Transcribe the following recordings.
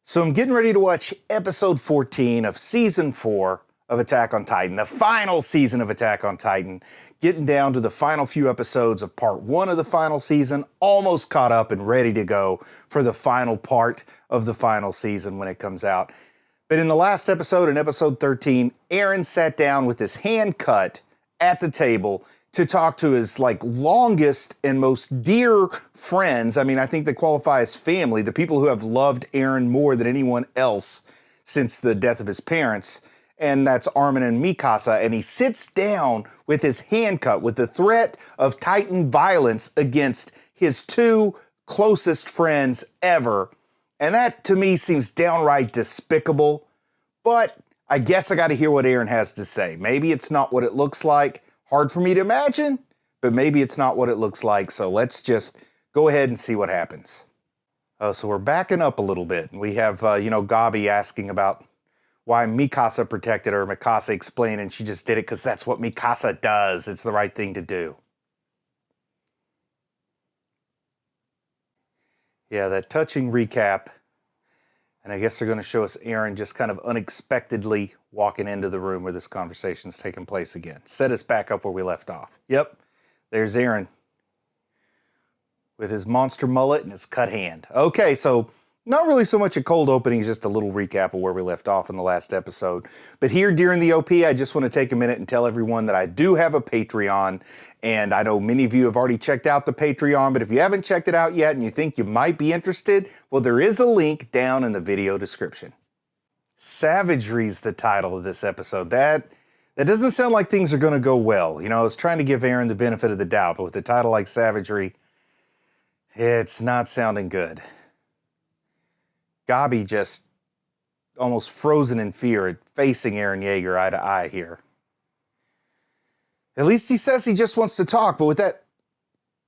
So I'm getting ready to watch episode 14 of season 4 of Attack on Titan, the final season of Attack on Titan, getting down to the final few episodes of part 1 of the final season, almost caught up and ready to go for the final part of the final season when it comes out. But in the last episode, in episode 13, Eren sat down with his hand cut at the table to talk to his longest and most dear friends. I mean, I think they qualify as family, the people who have loved Eren more than anyone else since the death of his parents. And that's Armin and Mikasa. And he sits down with his hand cut with the threat of Titan violence against his two closest friends ever. And that to me seems downright despicable. But I guess I got to hear what Eren has to say. Maybe it's not what it looks like. Hard for me to imagine, but maybe it's not what it looks like. So let's just go ahead and see what happens. So we're backing up a little bit. And we have, Gabi asking about why Mikasa protected her. Mikasa explaining she just did it because that's what Mikasa does. It's the right thing to do. Yeah, that touching recap. And I guess they're going to show us Eren just kind of unexpectedly walking into the room where this conversation's taking place again. Set us back up where we left off. Yep, there's Eren with his monster mullet and his cut hand. Okay, so not really so much a cold opening, just a little recap of where we left off in the last episode. But here during the OP, I just want to take a minute and tell everyone that I do have a Patreon. And I know many of you have already checked out the Patreon, but if you haven't checked it out yet and you think you might be interested, well, there is a link down in the video description. Savagery is the title of this episode. That doesn't sound like things are going to go well. You know, I was trying to give Eren the benefit of the doubt, but with a title like Savagery, it's not sounding good. Gabi just almost frozen in fear at facing Eren Yeager eye to eye here. At least he says he just wants to talk, but with that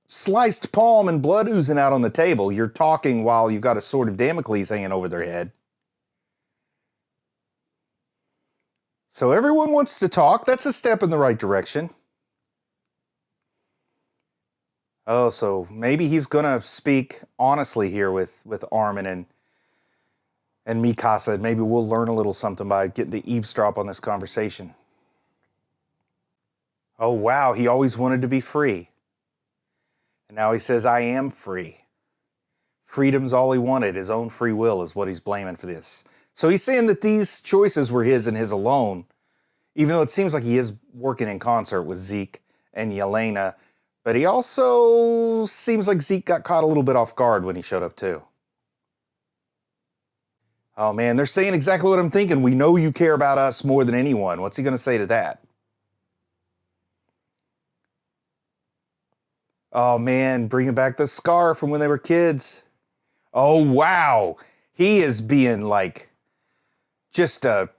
sliced palm and blood oozing out on the table, you're talking while you've got a sword of Damocles hanging over their head. So everyone wants to talk. That's a step in the right direction. Oh, so maybe he's going to speak honestly here with Armin and Mikasa. Maybe we'll learn a little something by getting to eavesdrop on this conversation. Oh, wow, he always wanted to be free. And now he says, I am free. Freedom's all he wanted. His own free will is what he's blaming for this. So he's saying that these choices were his and his alone, even though it seems like he is working in concert with Zeke and Yelena. But he also seems like Zeke got caught a little bit off guard when he showed up too. Oh man, they're saying exactly what I'm thinking. We know you care about us more than anyone. What's he going to say to that? Oh man, bringing back the scar from when they were kids. Oh wow, he is being just a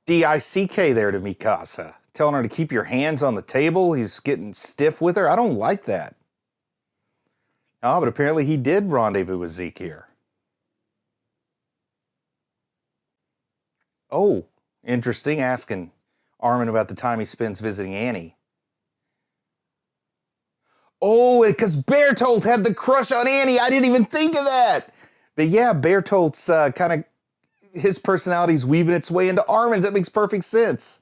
DICK there to Mikasa. Telling her to keep your hands on the table. He's getting stiff with her. I don't like that. Oh, but apparently he did rendezvous with Zeke here. Oh, interesting, asking Armin about the time he spends visiting Annie. Oh, because Bertolt had the crush on Annie. I didn't even think of that. But yeah, Bertolt's kind of, his personality's weaving its way into Armin's. That makes perfect sense.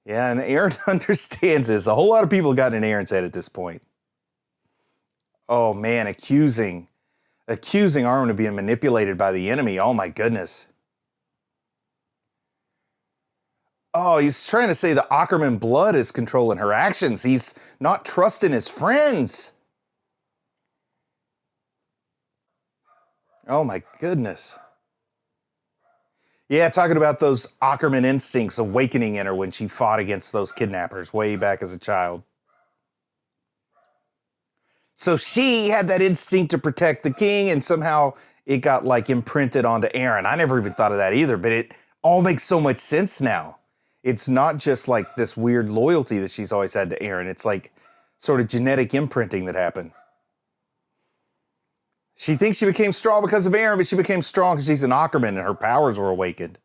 Yeah, and Eren understands this. A whole lot of people got in Eren's head at this point. Oh man, accusing Armin of being manipulated by the enemy. Oh my goodness. Oh, he's trying to say the Ackerman blood is controlling her actions. He's not trusting his friends. Oh my goodness. Yeah, talking about those Ackerman instincts awakening in her when she fought against those kidnappers way back as a child. So she had that instinct to protect the king, and somehow it got imprinted onto Eren. I never even thought of that either, but it all makes so much sense now. It's not just this weird loyalty that she's always had to Eren. It's sort of genetic imprinting that happened. She thinks she became strong because of Eren, but she became strong because she's an Ackerman and her powers were awakened.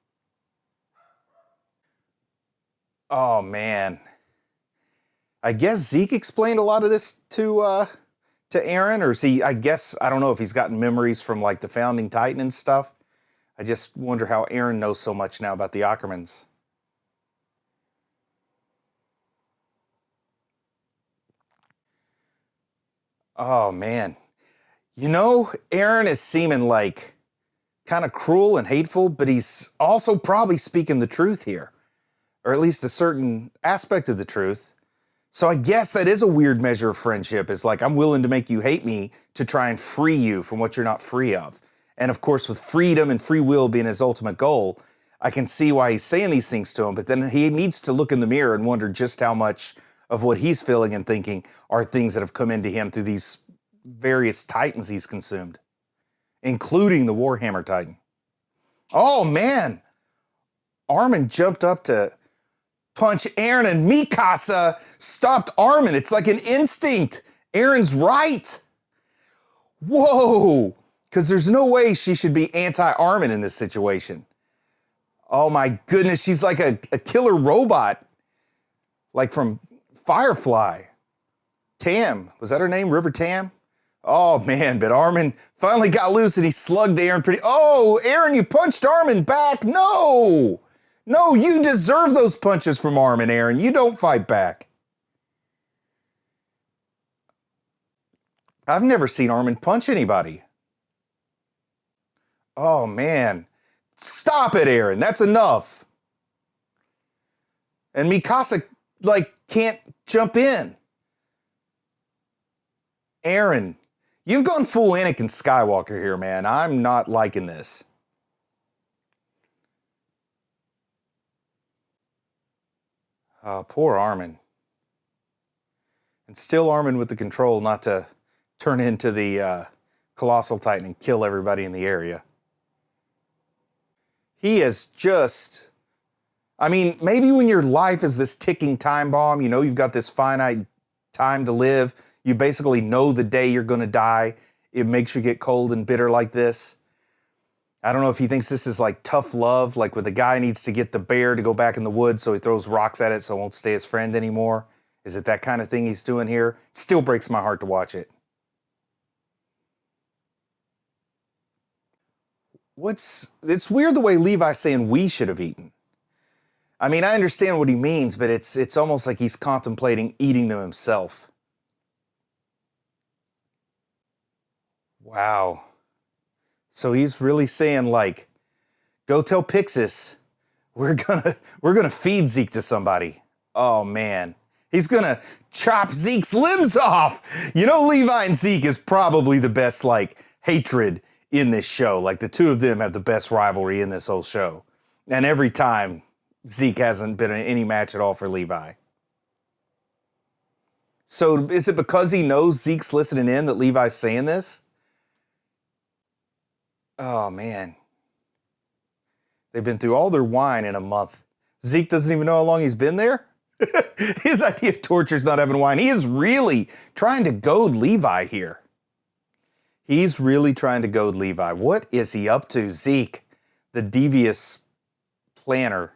Oh, man. I guess Zeke explained a lot of this to to Eren, or is he, I guess, I don't know if he's gotten memories from like the founding Titan and stuff. I just wonder how Eren knows so much now about the Ackermans. Oh man. You know, Eren is seeming like kind of cruel and hateful, but he's also probably speaking the truth here, or at least a certain aspect of the truth. So I guess that is a weird measure of friendship. Is like, I'm willing to make you hate me to try and free you from what you're not free of. And of course, with freedom and free will being his ultimate goal, I can see why he's saying these things to him. But then he needs to look in the mirror and wonder just how much of what he's feeling and thinking are things that have come into him through these various titans he's consumed, including the Warhammer Titan. Oh man, Armin jumped up to punch Eren, and Mikasa stopped Armin. It's like an instinct. Eren's right. Whoa, because there's no way she should be anti-Armin in this situation. Oh my goodness, she's like a killer robot, like from Firefly. Tam, was that her name? River Tam? Oh man, but Armin finally got loose and he slugged Eren pretty. Oh, Eren, you punched Armin back. No, no, you deserve those punches from Armin, Eren. You don't fight back. I've never seen Armin punch anybody. Oh man, stop it, Eren. That's enough. And Mikasa like can't jump in. Eren, you've gone full Anakin Skywalker here, man. I'm not liking this. Poor Armin. And still Armin with the control not to turn into the Colossal Titan and kill everybody in the area. He is just... I mean, maybe when your life is this ticking time bomb, you know, you've got this finite time to live, you basically know the day you're going to die, it makes you get cold and bitter like this. I don't know if he thinks this is like tough love, like when the guy needs to get the bear to go back in the woods so he throws rocks at it so it won't stay his friend anymore. Is it that kind of thing he's doing here? It still breaks my heart to watch it. It's weird the way Levi's saying we should have eaten. I mean, I understand what he means, but it's almost like he's contemplating eating them himself. Wow. So he's really saying, like, go tell Pixis we're gonna feed Zeke to somebody. Oh man. He's gonna chop Zeke's limbs off. You know, Levi and Zeke is probably the best, like, hatred in this show. Like, the two of them have the best rivalry in this whole show. And every time, Zeke hasn't been in any match at all for Levi. So is it because he knows Zeke's listening in that Levi's saying this? Oh, man. They've been through all their wine in a month. Zeke doesn't even know how long he's been there? His idea of torture is not having wine. He is really trying to goad Levi here. He's really trying to goad Levi. What is he up to, Zeke, the devious planner?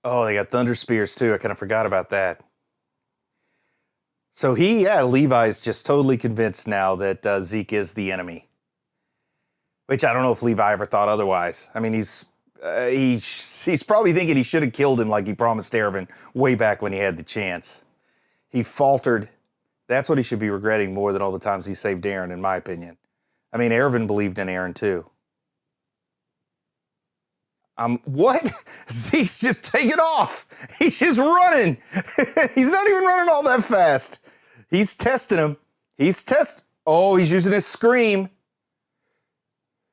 Oh, they got Thunder Spears too. I kind of forgot about that. So Levi's just totally convinced now that Zeke is the enemy. Which I don't know if Levi ever thought otherwise. I mean, he's probably thinking he should have killed him like he promised Eren way back when he had the chance. He faltered. That's what he should be regretting more than all the times he saved Eren, in my opinion. I mean, Eren believed in Eren too. What? Zeke's just taking off. He's just running. He's not even running all that fast. He's testing him. Oh, he's using his scream.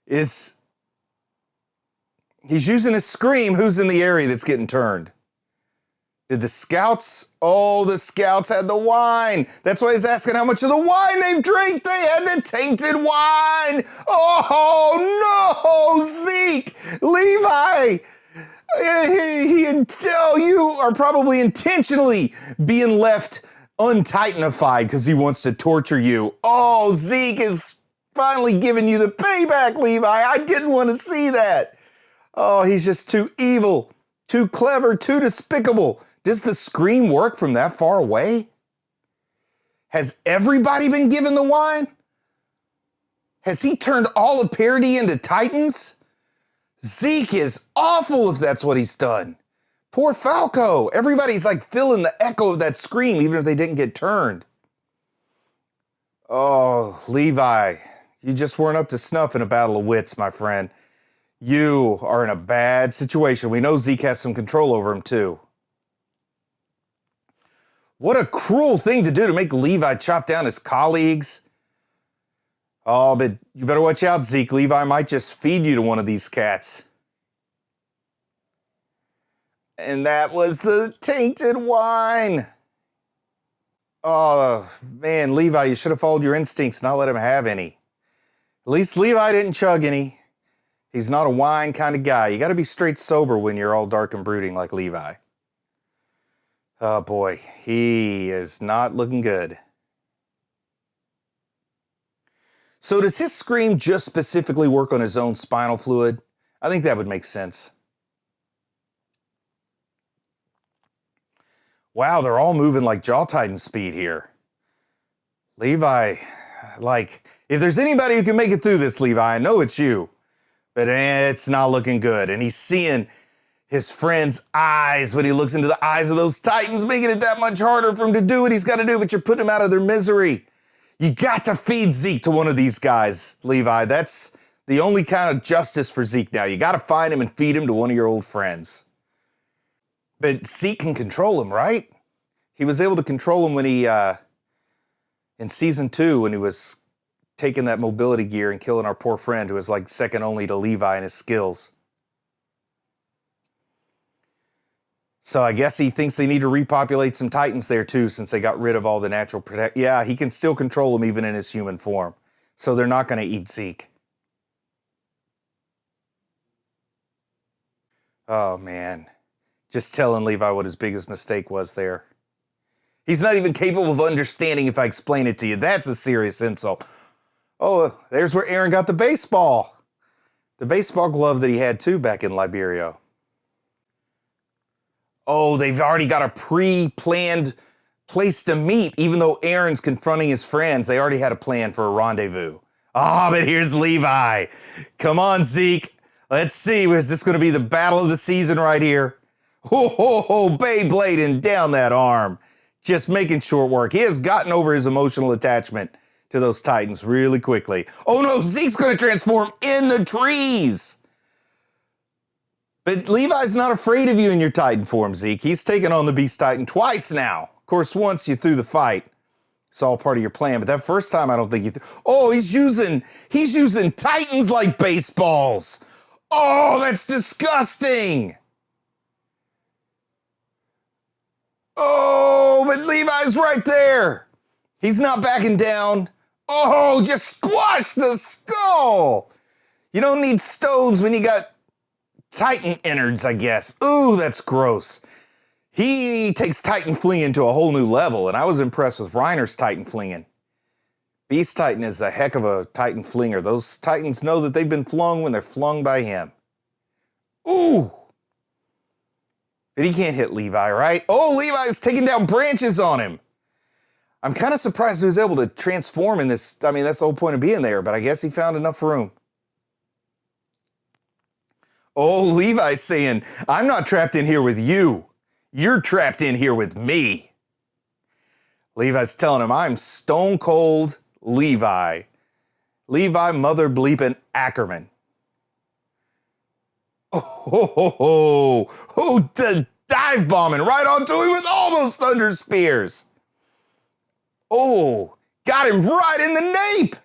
He's using his scream. Who's in the area that's getting turned? Did the scouts? Oh, the scouts had the wine. That's why he's asking how much of the wine they've drank. They had the tainted wine. Oh, no, Zeke, Levi. You are probably intentionally being left untitanified because he wants to torture you. Oh, Zeke is finally giving you the payback, Levi. I didn't want to see that. Oh, he's just too evil, too clever, too despicable Does the scream work from that far away? Has everybody been given the wine? Has he turned all of Parody into Titans? Zeke is awful if that's what he's done. Poor Falco. Everybody's like feeling the echo of that scream, even if they didn't get turned. Oh, Levi, you just weren't up to snuff in a battle of wits, my friend. You are in a bad situation. We know Zeke has some control over him, too. What a cruel thing to do to make Levi chop down his colleagues. Oh, but you better watch out, Zeke. Levi might just feed you to one of these cats. And that was the tainted wine. Oh, man, Levi, you should have followed your instincts, not let him have any. At least Levi didn't chug any. He's not a wine kind of guy. You got to be straight sober when you're all dark and brooding like Levi. Oh, boy, he is not looking good. So does his scream just specifically work on his own spinal fluid? I think that would make sense. Wow, they're all moving like Jaw Titan speed here. Levi, like, if there's anybody who can make it through this, Levi, I know it's you. But it's not looking good. And he's seeing his friend's eyes when he looks into the eyes of those Titans, making it that much harder for him to do what he's got to do, but you're putting him out of their misery. You got to feed Zeke to one of these guys, Levi. That's the only kind of justice for Zeke now. You got to find him and feed him to one of your old friends. But Zeke can control him, right? He was able to control him when he, in season 2, when he was taking that mobility gear and killing our poor friend who was like second only to Levi in his skills. So I guess he thinks they need to repopulate some Titans there too, since they got rid of all the natural protect. Yeah, he can still control them even in his human form. So they're not going to eat Zeke. Oh, man. Just telling Levi what his biggest mistake was there. He's not even capable of understanding if I explain it to you. That's a serious insult. Oh, there's where Eren got the baseball. The baseball glove that he had too back in Liberia. Oh, they've already got a pre-planned place to meet. Even though Eren's confronting his friends, they already had a plan for a rendezvous. Ah, but here's Levi. Come on, Zeke. Let's see. Is this going to be the battle of the season right here? Ho, ho, ho, Beyblade and down that arm. Just making short work. He has gotten over his emotional attachment to those Titans really quickly. Oh no, Zeke's going to transform in the trees. But Levi's not afraid of you in your Titan form, Zeke. He's taken on the Beast Titan twice now. Of course, once you threw the fight. It's all part of your plan. But that first time, I don't think you... Oh, he's using Titans like baseballs. Oh, that's disgusting. Oh, but Levi's right there. He's not backing down. Oh, just squash the skull. You don't need stones when you got Titan innards, I guess. Ooh, that's gross. He takes Titan flinging to a whole new level, and I was impressed with Reiner's Titan flinging. Beast Titan is the heck of a Titan flinger. Those Titans know that they've been flung when they're flung by him. Ooh. But he can't hit Levi, right? Oh, Levi's taking down branches on him. I'm kind of surprised he was able to transform in this. I mean, that's the whole point of being there, but I guess he found enough room. Oh, Levi's saying, I'm not trapped in here with you. You're trapped in here with me. Levi's telling him, I'm stone cold Levi. Levi mother bleeping Ackerman. Oh, the dive bombing right onto him with all those thunder spears. Oh, got him right in the nape.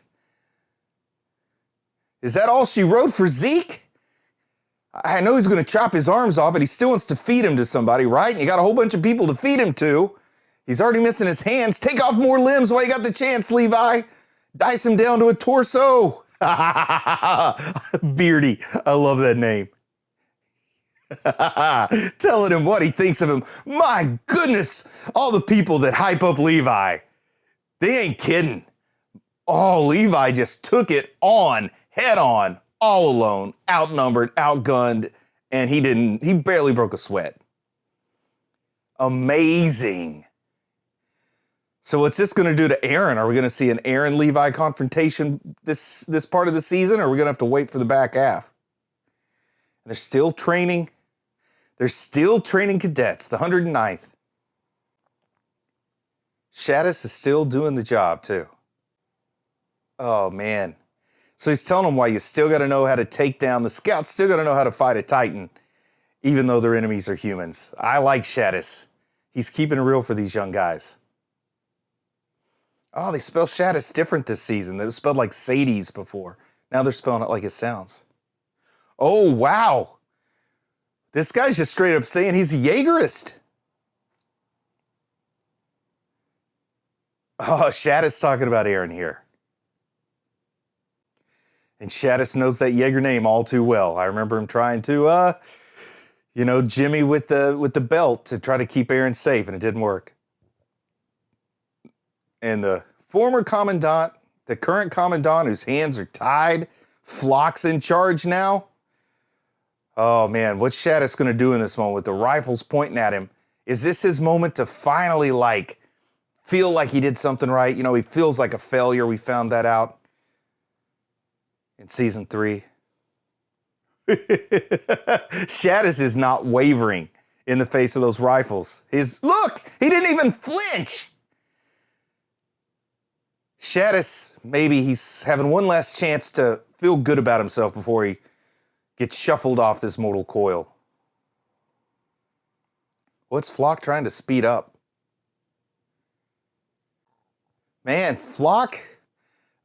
Is that all she wrote for Zeke? I know he's going to chop his arms off, but he still wants to feed him to somebody, right? And you got a whole bunch of people to feed him to. He's already missing his hands. Take off more limbs while you got the chance, Levi. Dice him down to a torso. Beardy. I love that name. Telling him what he thinks of him. My goodness, all the people that hype up Levi. They ain't kidding. Oh, Levi just took it on, head on, all alone, outnumbered, outgunned, and he barely broke a sweat. Amazing. So what's this going to do to Eren? Are we going to see an Eren Levi confrontation this part of the season, or are we going to have to wait for the back half? And they're still training. They're still training cadets, the 109th. Shadis is still doing the job, too. Oh, man. So he's telling them why you still got to know how to take down the scouts, still got to know how to fight a Titan, even though their enemies are humans. I like Shadis. He's keeping it real for these young guys. Oh, they spell Shadis different this season. They were spelled like Sadies before. Now they're spelling it like it sounds. Oh, wow. This guy's just straight up saying he's a Jaegerist. Oh, Shadis talking about Eren here. And Shadis knows that Jaeger name all too well. I remember him trying to, Jimmy with the belt to try to keep Eren safe, and it didn't work. And the former commandant, the current commandant whose hands are tied, Flock's in charge now. Oh, man, what's Shadis going to do in this moment with the rifles pointing at him? Is this his moment to finally, feel like he did something right? You know, he feels like a failure. We found that out in season 3. Shadis is not wavering in the face of those rifles. Look, he didn't even flinch. Shadis, maybe he's having one last chance to feel good about himself before he gets shuffled off this mortal coil. What's Flock trying to speed up? Man, Flock,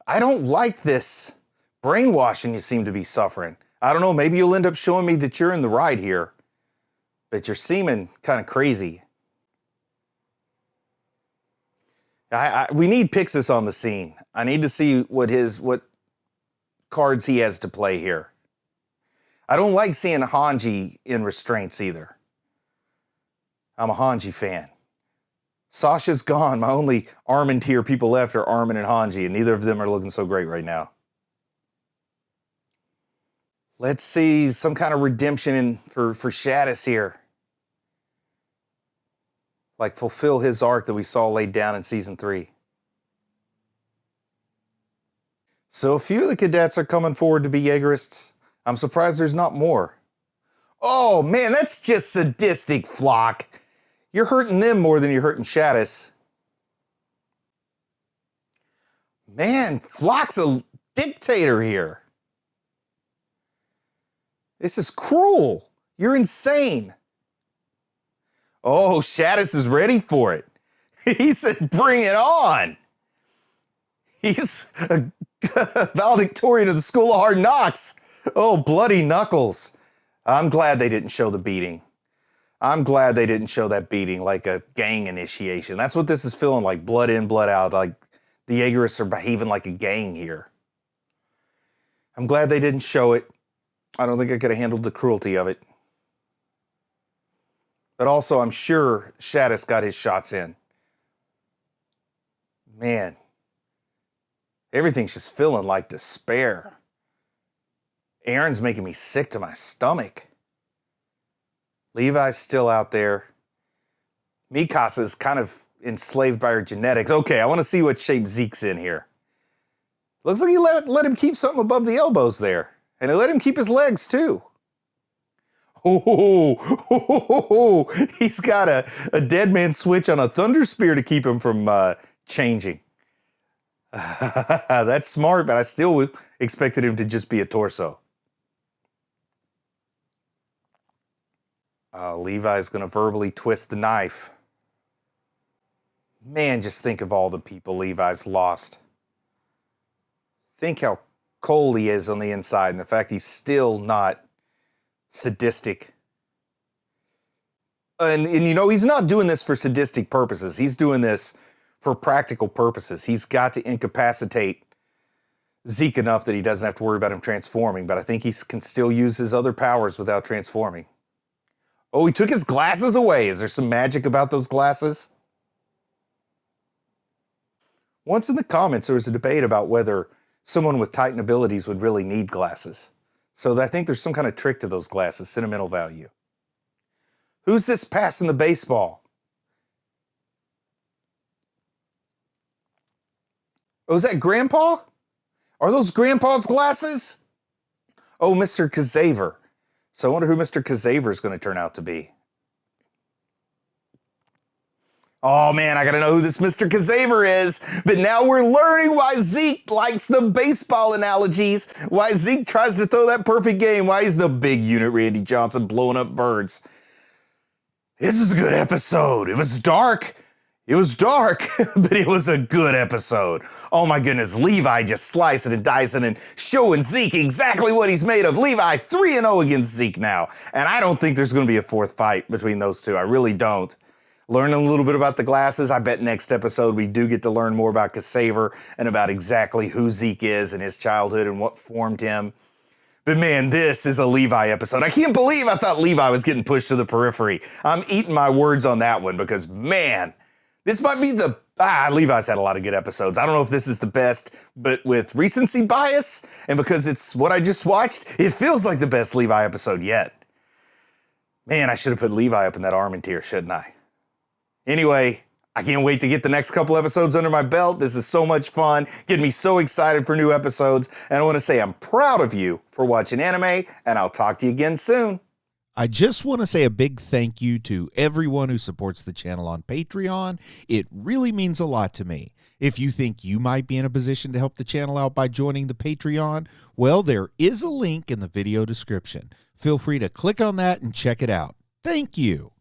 I don't like this brainwashing you seem to be suffering. I don't know, maybe you'll end up showing me that you're in the right here, but you're seeming kind of crazy. We need Pixis on the scene. I need to see what cards he has to play here. I don't like seeing Hanji in restraints either. I'm a Hanji fan. Sasha's gone. My only Armin tier people left are Armin and Hanji, and neither of them are looking so great right now. Let's see some kind of redemption for Shadis here. Fulfill his arc that we saw laid down in season 3. So a few of the cadets are coming forward to be Jaegerists. I'm surprised there's not more. Oh, man, that's just sadistic, Flock. You're hurting them more than you're hurting Shadis. Man, Flock's a dictator here. This is cruel. You're insane. Oh, Shadis is ready for it. He said, bring it on. He's a valedictorian of the School of Hard Knocks. Oh, bloody knuckles. I'm glad they didn't show the beating. I'm glad they didn't show that beating like a gang initiation. That's what this is feeling like, blood in, blood out. Like the Jaegerists are behaving like a gang here. I'm glad they didn't show it. I don't think I could have handled the cruelty of it. But also, I'm sure Shadis got his shots in. Man, everything's just feeling like despair. Eren's making me sick to my stomach. Levi's still out there. Mikasa's kind of enslaved by her genetics. Okay, I want to see what shape Zeke's in here. Looks like he let him keep something above the elbows there. And he let him keep his legs, too. Oh, he's got a dead man switch on a thunder spear to keep him from changing. That's smart, but I still expected him to just be a torso. Levi's going to verbally twist the knife. Man, just think of all the people Levi's lost. Think how cold he is on the inside and the fact he's still not sadistic. And he's not doing this for sadistic purposes. He's doing this for practical purposes. He's got to incapacitate Zeke enough that he doesn't have to worry about him transforming, but I think he can still use his other powers without transforming. Oh, he took his glasses away. Is there some magic about those glasses? Once in the comments, there was a debate about whether someone with Titan abilities would really need glasses. So I think there's some kind of trick to those glasses, sentimental value. Who's this passing the baseball? Oh, is that Grandpa? Are those Grandpa's glasses? Oh, Mr. Kazaver. So I wonder who Mr. Kazaver is going to turn out to be. Oh man, I gotta know who this Mr. Kazaver is. But now we're learning why Zeke likes the baseball analogies, why Zeke tries to throw that perfect game, why he's the big unit Randy Johnson blowing up birds. This was a good episode. It was dark. It was dark, but it was a good episode. Oh my goodness, Levi just slicing and dicing and showing Zeke exactly what he's made of. Levi 3-0 against Zeke now. And I don't think there's going to be a fourth fight between those two. I really don't. Learning a little bit about the glasses. I bet next episode we do get to learn more about Kasaver and about exactly who Zeke is and his childhood and what formed him. But man, this is a Levi episode. I can't believe I thought Levi was getting pushed to the periphery. I'm eating my words on that one because, man, this might be the... Levi's had a lot of good episodes. I don't know if this is the best, but with recency bias and because it's what I just watched, it feels like the best Levi episode yet. Man, I should have put Levi up in that Armin tier, shouldn't I? Anyway, I can't wait to get the next couple episodes under my belt. This is so much fun, getting me so excited for new episodes. And I want to say I'm proud of you for watching anime, and I'll talk to you again soon. I just want to say a big thank you to everyone who supports the channel on Patreon. It really means a lot to me. If you think you might be in a position to help the channel out by joining the Patreon, well, there is a link in the video description. Feel free to click on that and check it out. Thank you.